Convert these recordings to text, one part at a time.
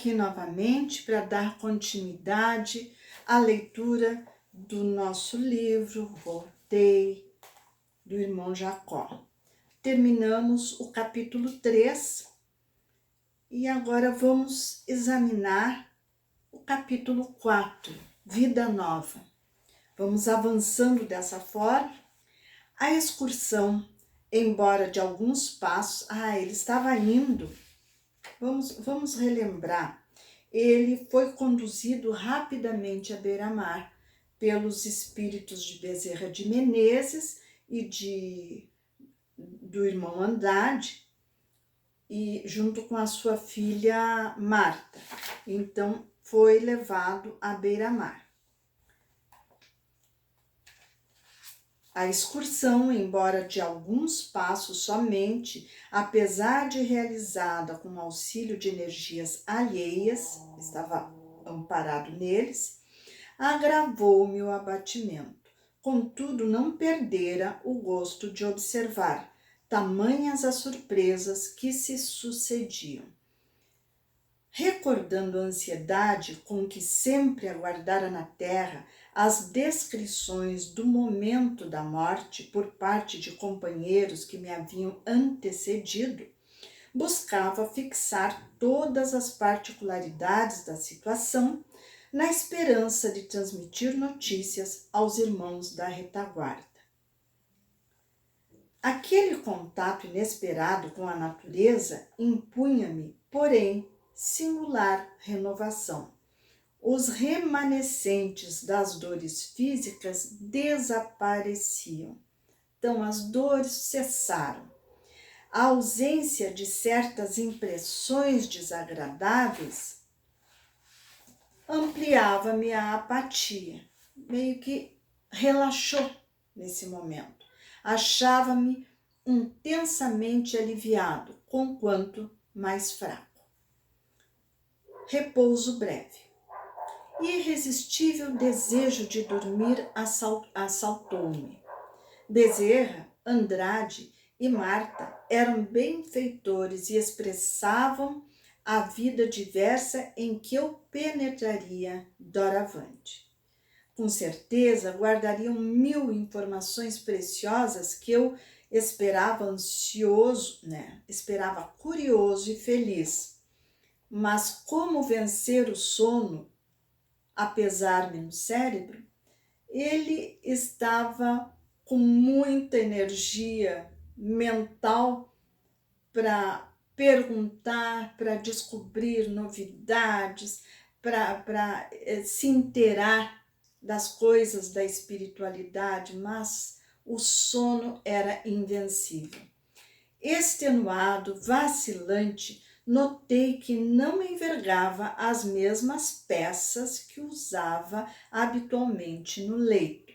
aqui novamente para dar continuidade à leitura do nosso livro Voltei, do irmão Jacó. Terminamos o capítulo 3 e agora vamos examinar o capítulo 4, Vida Nova. Vamos avançando dessa forma. A excursão, embora de alguns passos, ele estava indo. Vamos relembrar. Ele foi conduzido rapidamente à beira-mar pelos espíritos de Bezerra de Menezes e do irmão Andrade, e junto com a sua filha Marta. Então, foi levado à beira-mar. A excursão, embora de alguns passos somente, apesar de realizada com auxílio de energias alheias, estava amparado neles, agravou o meu abatimento. Contudo, não perdera o gosto de observar, tamanhas as surpresas que se sucediam. Recordando a ansiedade com que sempre aguardara na terra as descrições do momento da morte por parte de companheiros que me haviam antecedido, buscava fixar todas as particularidades da situação na esperança de transmitir notícias aos irmãos da retaguarda. Aquele contato inesperado com a natureza impunha-me, porém, singular renovação. Os remanescentes das dores físicas desapareciam. Então, as dores cessaram. A ausência de certas impressões desagradáveis ampliava-me a apatia. Meio que relaxou nesse momento. Achava-me intensamente aliviado, conquanto mais fraco. Repouso breve. Irresistível desejo de dormir assaltou-me. Bezerra, Andrade e Marta eram benfeitores e expressavam a vida diversa em que eu penetraria doravante. Com certeza guardariam 1000 informações preciosas que eu esperava ansioso, esperava curioso e feliz. Mas como vencer o sono, apesar-me no cérebro, ele estava com muita energia mental para perguntar, para descobrir novidades, para se inteirar das coisas da espiritualidade, mas o sono era invencível. Extenuado, vacilante, notei que não envergava as mesmas peças que usava habitualmente no leito.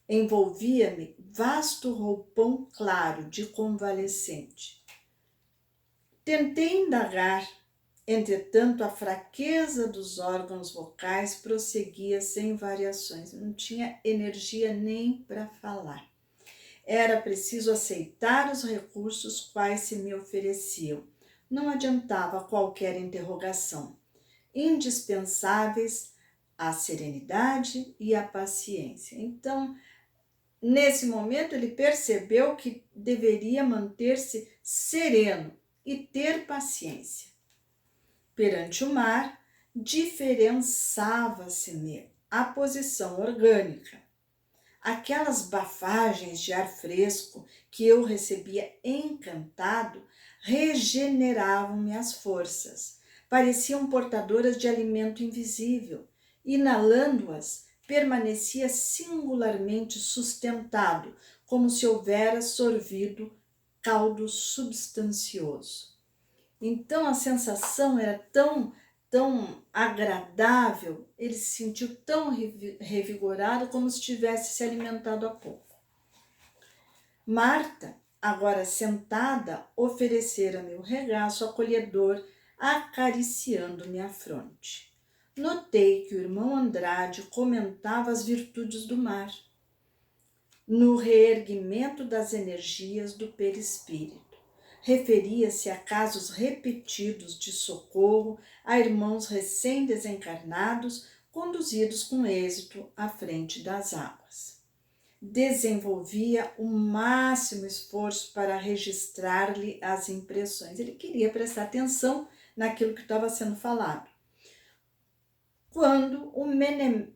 Envolvia-me vasto roupão claro de convalescente. Tentei indagar, entretanto a fraqueza dos órgãos vocais prosseguia sem variações. Não tinha energia nem para falar. Era preciso aceitar os recursos quais se me ofereciam. Não adiantava qualquer interrogação. Indispensáveis a serenidade e a paciência. Então, nesse momento, ele percebeu que deveria manter-se sereno e ter paciência. Perante o mar, diferençava-se-me a posição orgânica. Aquelas bafagens de ar fresco que eu recebia encantado regeneravam-me as forças. Pareciam portadoras de alimento invisível. Inalando-as, permanecia singularmente sustentado, como se houvera sorvido caldo substancioso. Então a sensação era tão agradável, ele se sentiu tão revigorado como se tivesse se alimentado há pouco. Marta, agora sentada, oferecera-me o regaço acolhedor, acariciando-me a fronte. Notei que o irmão Andrade comentava as virtudes do mar, no reerguimento das energias do perispírito. referia-se a casos repetidos de socorro a irmãos recém-desencarnados, conduzidos com êxito à frente das águas. Desenvolvia o máximo esforço para registrar-lhe as impressões. Ele queria prestar atenção naquilo que estava sendo falado. Quando o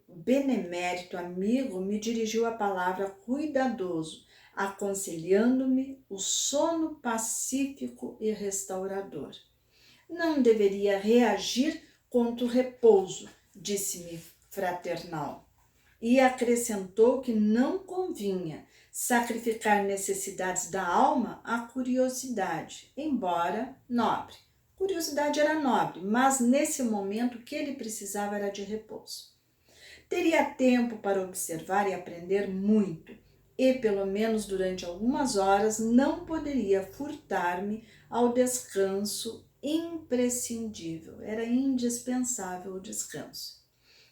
benemérito amigo me dirigiu a palavra cuidadoso, aconselhando-me o sono pacífico e restaurador. Não deveria reagir contra o repouso, disse-me fraternal. E acrescentou que não convinha sacrificar necessidades da alma à curiosidade, embora nobre. Curiosidade era nobre, mas nesse momento o que ele precisava era de repouso. Teria tempo para observar e aprender muito, e pelo menos durante algumas horas não poderia furtar-me ao descanso imprescindível. Era indispensável o descanso.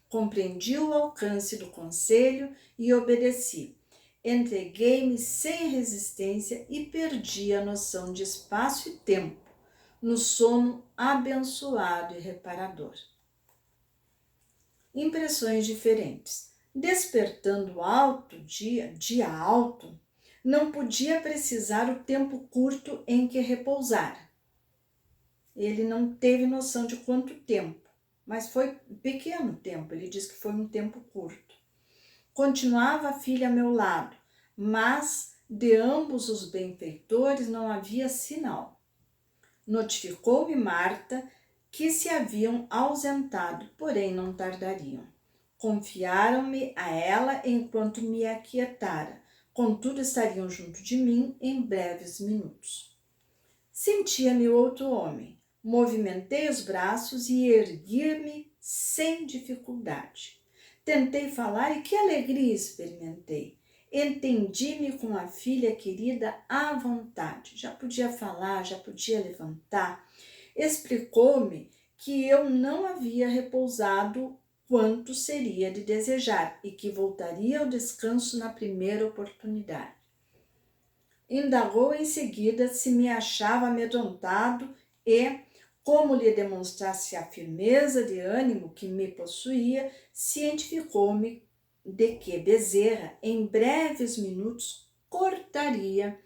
Compreendi o alcance do conselho e obedeci. Entreguei-me sem resistência e perdi a noção de espaço e tempo no sono abençoado e reparador. Impressões diferentes. Despertando alto, dia alto, não podia precisar o tempo curto em que repousara. Ele não teve noção de quanto tempo, mas foi pequeno tempo, ele disse que foi um tempo curto. Continuava a filha a meu lado, mas de ambos os benfeitores não havia sinal. Notificou-me Marta que se haviam ausentado, porém não tardariam. Confiaram-me a ela enquanto me aquietara, contudo estariam junto de mim em breves minutos. Sentia-me outro homem, movimentei os braços e ergui-me sem dificuldade. Tentei falar e que alegria experimentei. Entendi-me com a filha querida à vontade. Já podia falar, já podia levantar. Explicou-me que eu não havia repousado quanto seria de desejar e que voltaria ao descanso na primeira oportunidade. Indagou em seguida se me achava amedrontado e, como lhe demonstrasse a firmeza de ânimo que me possuía, cientificou-me de que Bezerra, em breves minutos, cortaria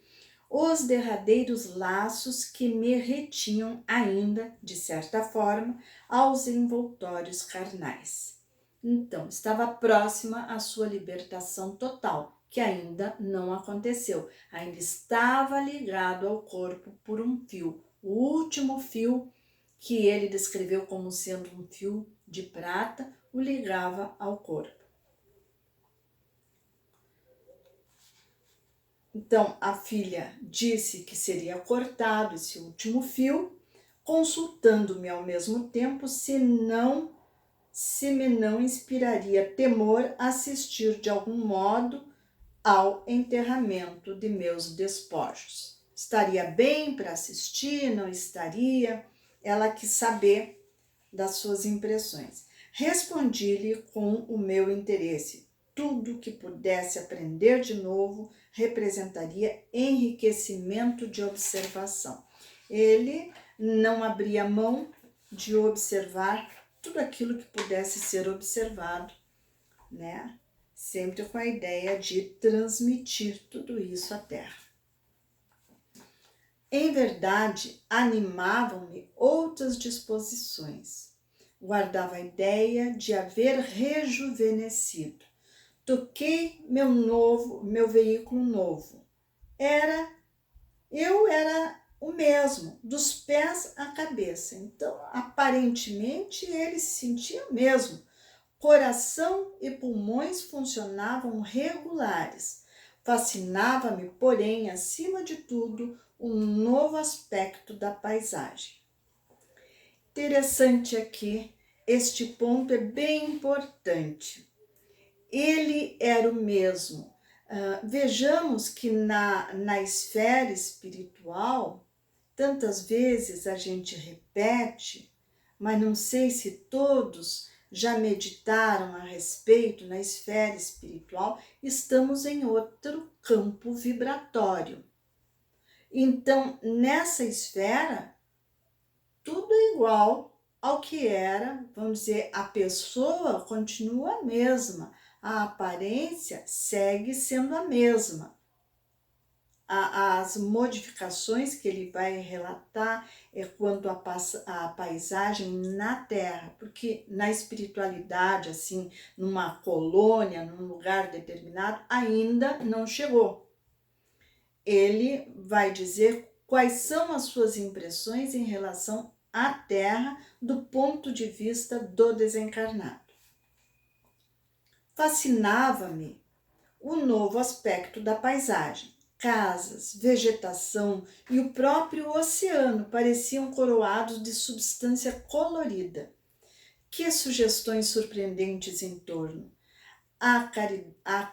os derradeiros laços que me retinham ainda, de certa forma, aos envoltórios carnais. Então, estava próxima à sua libertação total, que ainda não aconteceu. Ainda estava ligado ao corpo por um fio, o último fio que ele descreveu como sendo um fio de prata, o ligava ao corpo. Então, a filha disse que seria cortado esse último fio, consultando-me ao mesmo tempo se me não inspiraria temor assistir de algum modo ao enterramento de meus despojos. Estaria bem para assistir, não estaria? Ela quis saber das suas impressões. Respondi-lhe com o meu interesse. Tudo que pudesse aprender de novo representaria enriquecimento de observação. Ele não abria mão de observar tudo aquilo que pudesse ser observado, né? Sempre com a ideia de transmitir tudo isso à Terra. Em verdade, animavam-me outras disposições. Guardava a ideia de haver rejuvenescido. Toquei meu veículo novo. Eu era o mesmo, dos pés à cabeça. Então, aparentemente, ele se sentia mesmo. Coração e pulmões funcionavam regulares. Fascinava-me, porém, acima de tudo, um novo aspecto da paisagem. Interessante aqui, este ponto é bem importante. Ele era o mesmo. Vejamos que na esfera espiritual, tantas vezes a gente repete, mas não sei se todos já meditaram a respeito. Na esfera espiritual, estamos em outro campo vibratório. Então, nessa esfera, tudo é igual ao que era, vamos dizer, a pessoa continua a mesma, a aparência segue sendo a mesma. As modificações que ele vai relatar é quanto à paisagem na Terra, porque na espiritualidade, assim, numa colônia, num lugar determinado, ainda não chegou. Ele vai dizer quais são as suas impressões em relação à Terra do ponto de vista do desencarnado. Fascinava-me o novo aspecto da paisagem. Casas, vegetação e o próprio oceano pareciam coroados de substância colorida. Que sugestões surpreendentes em torno! A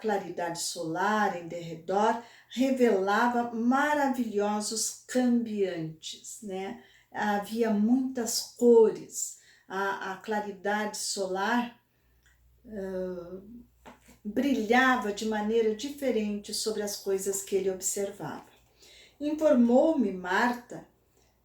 claridade solar em derredor revelava maravilhosos cambiantes, né? Havia muitas cores. A claridade solar brilhava de maneira diferente sobre as coisas que ele observava. Informou-me Marta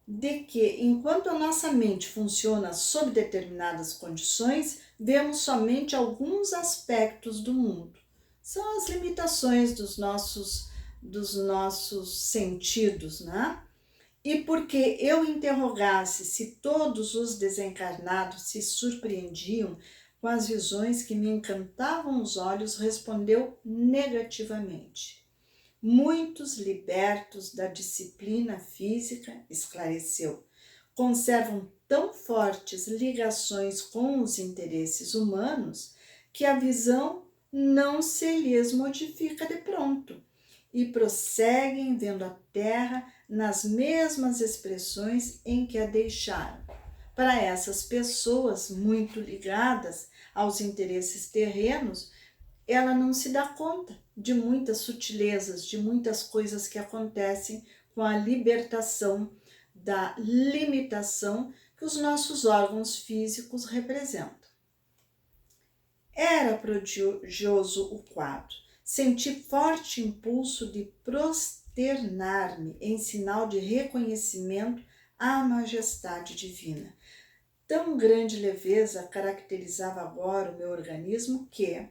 de que, enquanto a nossa mente funciona sob determinadas condições, vemos somente alguns aspectos do mundo. São as limitações dos nossos sentidos, né? E porque eu interrogasse se todos os desencarnados se surpreendiam com as visões que me encantavam os olhos, respondeu negativamente. Muitos libertos da disciplina física, esclareceu, conservam tão fortes ligações com os interesses humanos que a visão não se lhes modifica de pronto e prosseguem vendo a Terra nas mesmas expressões em que a deixaram. Para essas pessoas muito ligadas aos interesses terrenos, ela não se dá conta de muitas sutilezas, de muitas coisas que acontecem com a libertação da limitação que os nossos órgãos físicos representam. Era prodigioso o quadro. Senti forte impulso de prosternar-me em sinal de reconhecimento à majestade divina. Tão grande leveza caracterizava agora o meu organismo que,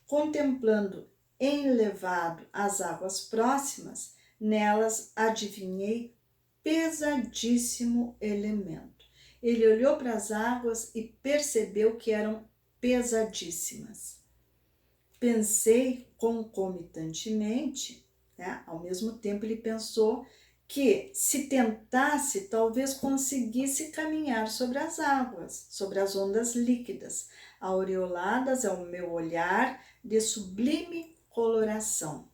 contemplando enlevado as águas próximas, nelas adivinhei pesadíssimo elemento. Ele olhou para as águas e percebeu que eram pesadíssimas. Pensei concomitantemente, né? Ao mesmo tempo ele pensou que se tentasse, talvez conseguisse caminhar sobre as águas, sobre as ondas líquidas, aureoladas ao meu olhar de sublime coloração.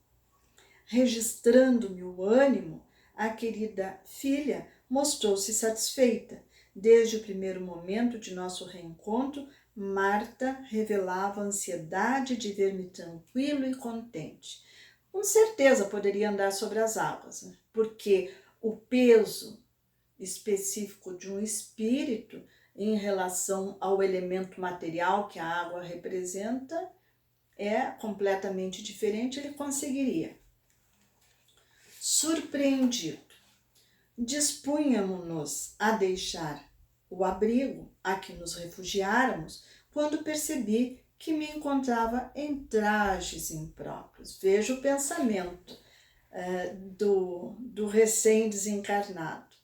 Registrando-me o ânimo, a querida filha mostrou-se satisfeita. Desde o primeiro momento de nosso reencontro, Marta revelava ansiedade de ver-me tranquilo e contente. Com certeza poderia andar sobre as águas, né? Porque o peso específico de um espírito em relação ao elemento material que a água representa é completamente diferente, ele conseguiria. Surpreendido, dispunhamos-nos a deixar o abrigo a que nos refugiáramos quando percebi que me encontrava em trajes impróprios. Veja o pensamento do recém-desencarnado.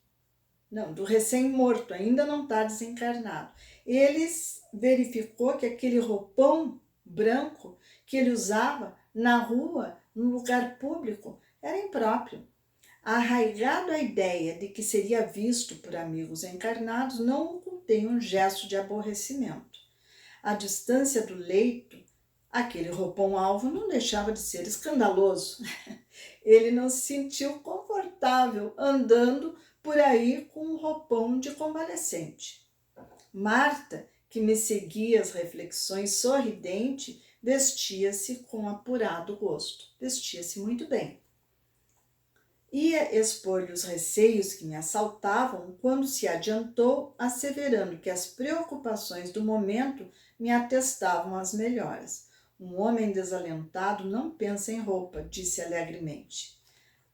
Não, do recém-morto, ainda não está desencarnado. Ele verificou que aquele roupão branco que ele usava na rua, no lugar público, era impróprio. Arraigado à ideia de que seria visto por amigos encarnados, não ocultei um gesto de aborrecimento. À distância do leito, aquele roupão alvo não deixava de ser escandaloso. Ele não se sentiu confortável andando por aí com um roupão de convalescente. Marta, que me seguia as reflexões sorridente, vestia-se com apurado gosto. Vestia-se muito bem. Ia expor-lhe os receios que me assaltavam quando se adiantou, asseverando que as preocupações do momento me atestavam as melhoras. Um homem desalentado não pensa em roupa, disse alegremente.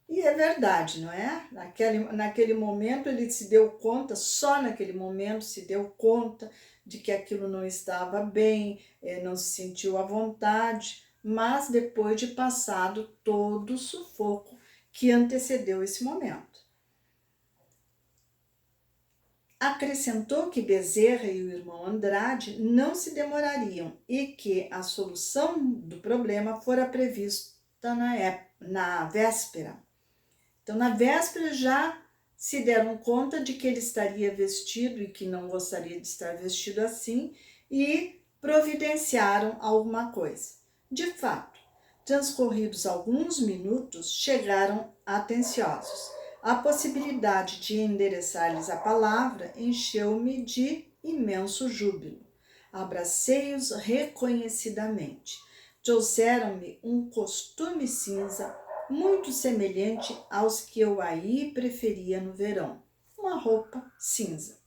E é verdade, não é? Naquele momento ele se deu conta, só naquele momento se deu conta de que aquilo não estava bem, não se sentiu à vontade, mas depois de passado todo o sufoco que antecedeu esse momento. Acrescentou que Bezerra e o irmão Andrade não se demorariam e que a solução do problema fora prevista na véspera. Então, na véspera já se deram conta de que ele estaria vestido e que não gostaria de estar vestido assim e providenciaram alguma coisa. De fato, transcorridos alguns minutos, chegaram atenciosos. A possibilidade de endereçar-lhes a palavra encheu-me de imenso júbilo. Abracei-os reconhecidamente. Trouxeram-me um costume cinza muito semelhante aos que eu aí preferia no verão, uma roupa cinza.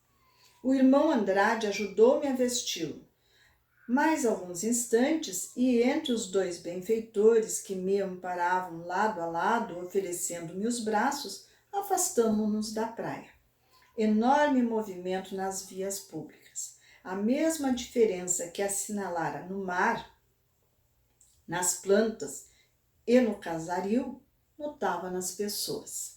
O irmão Andrade ajudou-me a vesti-lo. Mais alguns instantes, e entre os dois benfeitores que me amparavam lado a lado, oferecendo-me os braços, afastamo-nos da praia. Enorme movimento nas vias públicas. A mesma diferença que assinalara no mar, nas plantas e no casario, notava nas pessoas.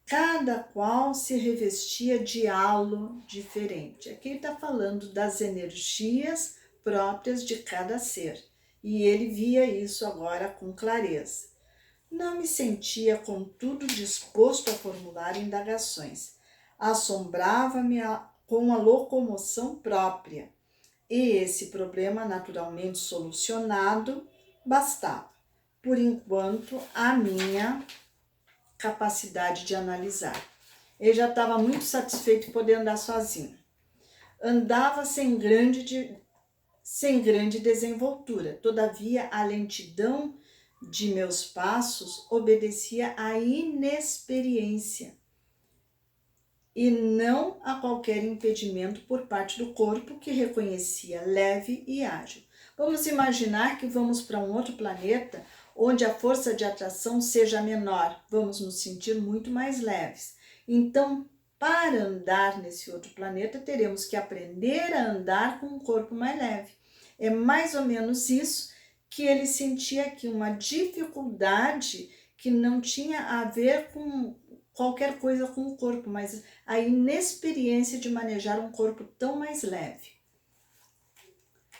Cada qual se revestia de halo diferente. Aqui ele está falando das energias próprias de cada ser. E ele via isso agora com clareza. Não me sentia, contudo, disposto a formular indagações. Assombrava-me com a locomoção própria. E esse problema, naturalmente solucionado, bastava, por enquanto, a minha capacidade de analisar. Ele já estava muito satisfeito de poder andar sozinho. Andava sem grande desenvoltura, todavia a lentidão de meus passos obedecia à inexperiência e não a qualquer impedimento por parte do corpo que reconhecia leve e ágil. Vamos imaginar que vamos para um outro planeta onde a força de atração seja menor, vamos nos sentir muito mais leves. Então, para andar nesse outro planeta, teremos que aprender a andar com um corpo mais leve. É mais ou menos isso que ele sentia aqui, uma dificuldade que não tinha a ver com qualquer coisa com o corpo, mas a inexperiência de manejar um corpo tão mais leve.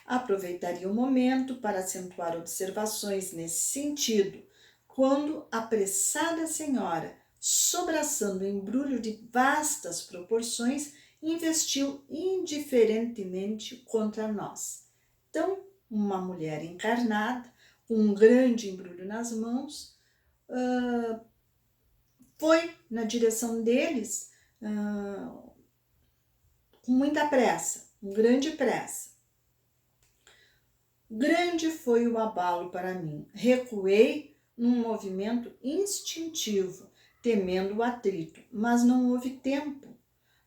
Aproveitaria o momento para acentuar observações nesse sentido, quando a apressada senhora, sobraçando um embrulho de vastas proporções, investiu indiferentemente contra nós. Então, uma mulher encarnada, com um grande embrulho nas mãos, foi na direção deles com muita pressa, com grande pressa. Grande foi o abalo para mim. Recuei num movimento instintivo, temendo o atrito, mas não houve tempo.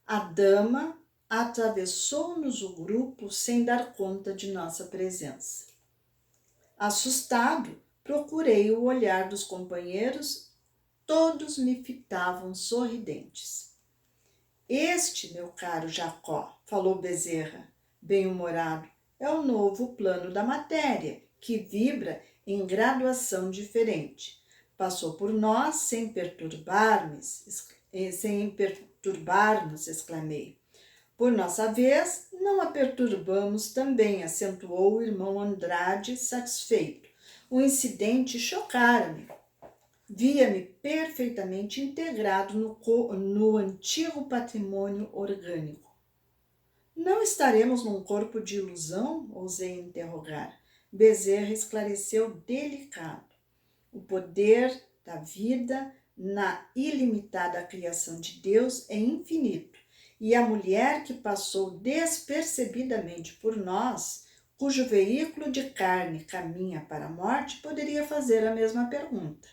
A dama atravessou-nos o grupo sem dar conta de nossa presença. Assustado, procurei o olhar dos companheiros, todos me fitavam sorridentes. Este, meu caro Jacó, falou Bezerra, bem-humorado, é o novo plano da matéria, que vibra em graduação diferente. Passou por nós sem perturbar-nos, exclamei. Por nossa vez, não a perturbamos também, acentuou o irmão Andrade, satisfeito. O incidente chocara-me. Via-me perfeitamente integrado no antigo patrimônio orgânico. Não estaremos num corpo de ilusão? Ousei interrogar. Bezerra esclareceu delicado. O poder da vida na ilimitada criação de Deus é infinito, e a mulher que passou despercebidamente por nós, cujo veículo de carne caminha para a morte, poderia fazer a mesma pergunta.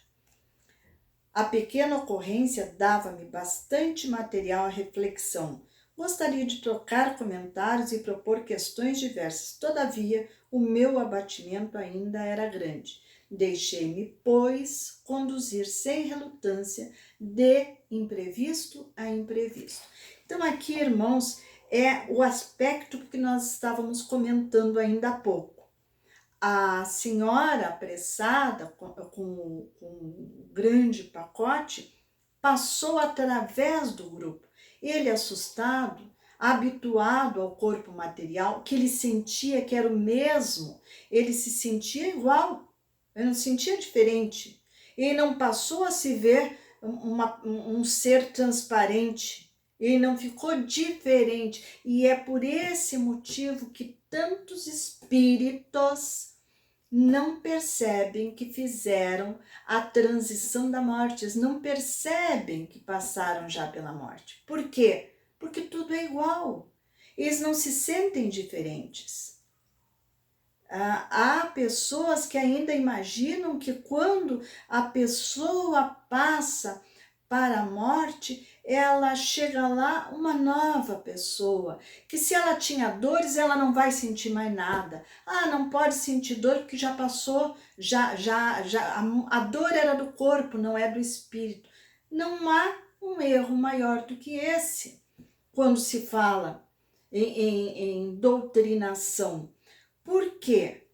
A pequena ocorrência dava-me bastante material à reflexão. Gostaria de trocar comentários e propor questões diversas. Todavia, o meu abatimento ainda era grande. Deixei-me, pois, conduzir sem relutância de imprevisto a imprevisto. Então aqui, irmãos, é o aspecto que nós estávamos comentando ainda há pouco. A senhora apressada com um grande pacote passou através do grupo. Ele, assustado, habituado ao corpo material, que ele sentia que era o mesmo, ele se sentia igual, ele não se sentia diferente. Ele não passou a se ver um ser transparente, ele não ficou diferente. E é por esse motivo que tantos espíritos não percebem que fizeram a transição da morte, eles não percebem que passaram já pela morte. Por quê? Porque tudo é igual, eles não se sentem diferentes. Há pessoas que ainda imaginam que quando a pessoa passa para a morte, ela chega lá uma nova pessoa, que se ela tinha dores, ela não vai sentir mais nada. Não pode sentir dor porque já passou, a dor era do corpo, não é do espírito. Não há um erro maior do que esse, quando se fala em doutrinação. Por quê?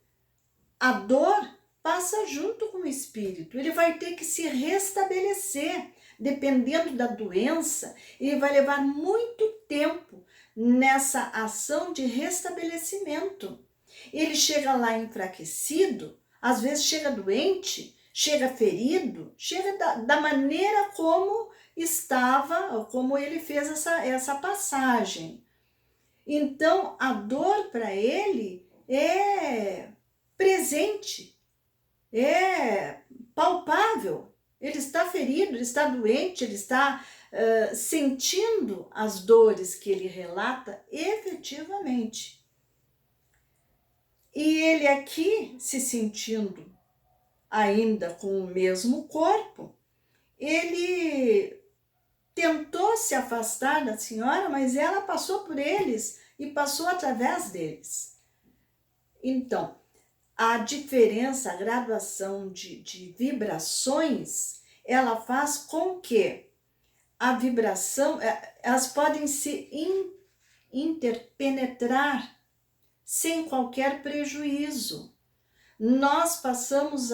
A dor passa junto com o espírito, ele vai ter que se restabelecer. Dependendo da doença, ele vai levar muito tempo nessa ação de restabelecimento. Ele chega lá enfraquecido, às vezes chega doente, chega ferido, chega da maneira como estava, como ele fez essa passagem. Então, a dor para ele é presente, é palpável. Ele está ferido, ele está doente, ele está sentindo as dores que ele relata efetivamente. E ele aqui, se sentindo ainda com o mesmo corpo, ele tentou se afastar da senhora, mas ela passou por eles e passou através deles. Então, a diferença, a graduação de vibrações, ela faz com que a vibração, elas podem se interpenetrar sem qualquer prejuízo. Nós passamos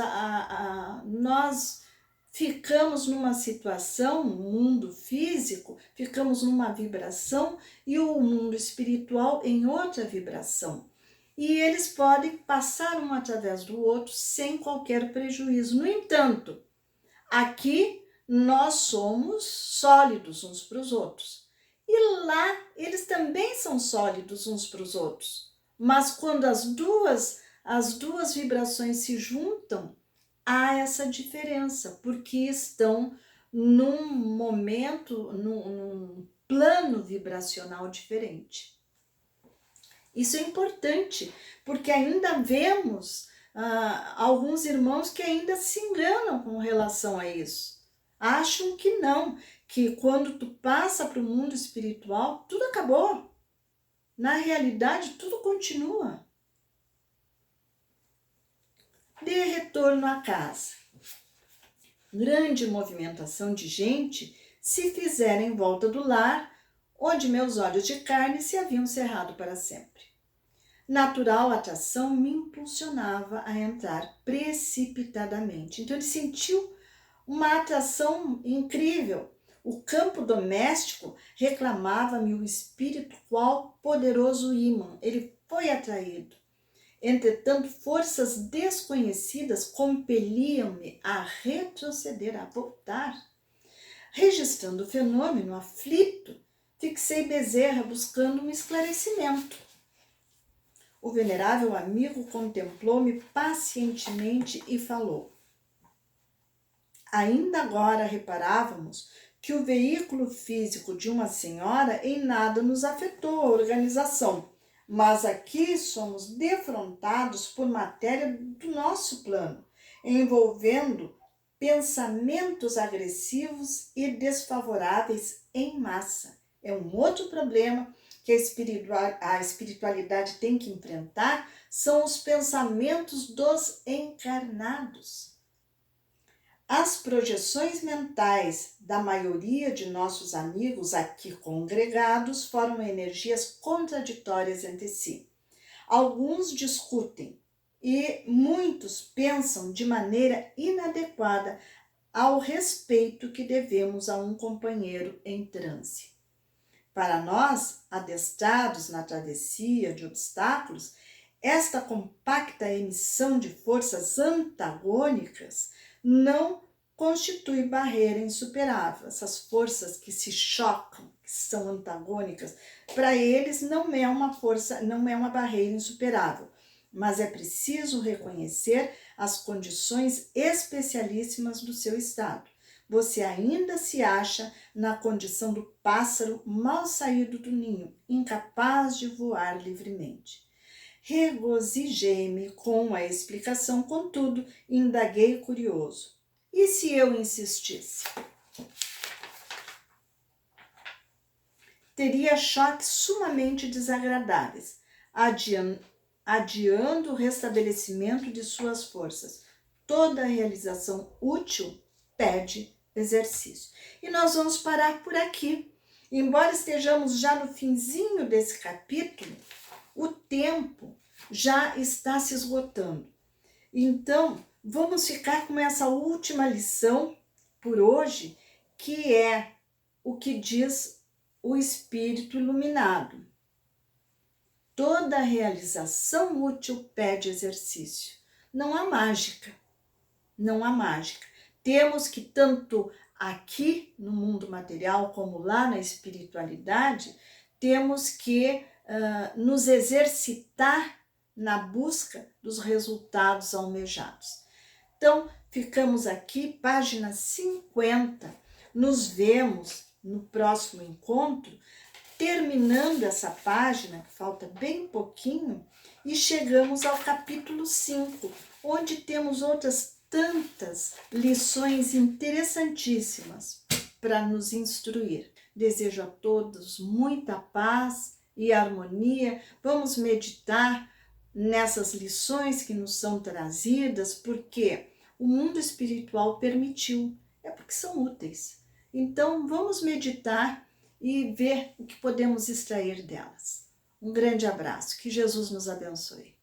nós ficamos numa situação, no mundo físico, ficamos numa vibração e o mundo espiritual em outra vibração. E eles podem passar um através do outro sem qualquer prejuízo. No entanto, aqui nós somos sólidos uns para os outros. E lá eles também são sólidos uns para os outros. Mas quando as duas vibrações se juntam, há essa diferença, porque estão num momento, num plano vibracional diferente. Isso é importante, porque ainda vemos alguns irmãos que ainda se enganam com relação a isso. Acham que não, que quando tu passa para o mundo espiritual, tudo acabou. Na realidade, tudo continua. De retorno à casa. Grande movimentação de gente se fizera em volta do lar, onde meus olhos de carne se haviam cerrado para sempre. Natural atração me impulsionava a entrar precipitadamente. Então ele sentiu uma atração incrível. O campo doméstico reclamava-me o espírito qual poderoso ímã. Ele foi atraído. Entretanto, forças desconhecidas compeliam-me a retroceder, a voltar. Registrando o fenômeno, aflito, fixei Bezerra buscando um esclarecimento. O venerável amigo contemplou-me pacientemente e falou. Ainda agora reparávamos que o veículo físico de uma senhora em nada nos afetou a organização, mas aqui somos defrontados por matéria do nosso plano, envolvendo pensamentos agressivos e desfavoráveis em massa. É um outro problema que a espiritualidade tem que enfrentar são os pensamentos dos encarnados. As projeções mentais da maioria de nossos amigos aqui congregados formam energias contraditórias entre si. Alguns discutem e muitos pensam de maneira inadequada ao respeito que devemos a um companheiro em transe. Para nós, adestrados na travessia de obstáculos, esta compacta emissão de forças antagônicas não constitui barreira insuperável. Essas forças que se chocam, que são antagônicas, para eles não é uma barreira insuperável, mas é preciso reconhecer as condições especialíssimas do seu estado. Você ainda se acha na condição do pássaro mal saído do ninho, incapaz de voar livremente. Regozijei-me com a explicação, contudo, indaguei curioso. E se eu insistisse? Teria choques sumamente desagradáveis, adiando o restabelecimento de suas forças. Toda realização útil pede exercício. E nós vamos parar por aqui. Embora estejamos já no finzinho desse capítulo, o tempo já está se esgotando. Então, vamos ficar com essa última lição por hoje, que é o que diz o Espírito Iluminado. Toda realização útil pede exercício. Não há mágica. Não há mágica. Temos que, tanto aqui no mundo material como lá na espiritualidade, temos que nos exercitar na busca dos resultados almejados. Então, ficamos aqui, página 50. Nos vemos no próximo encontro, terminando essa página, que falta bem pouquinho, e chegamos ao capítulo 5, onde temos outras tantas lições interessantíssimas para nos instruir. Desejo a todos muita paz e harmonia. Vamos meditar nessas lições que nos são trazidas, porque o mundo espiritual permitiu, é porque são úteis. Então, vamos meditar e ver o que podemos extrair delas. Um grande abraço, que Jesus nos abençoe.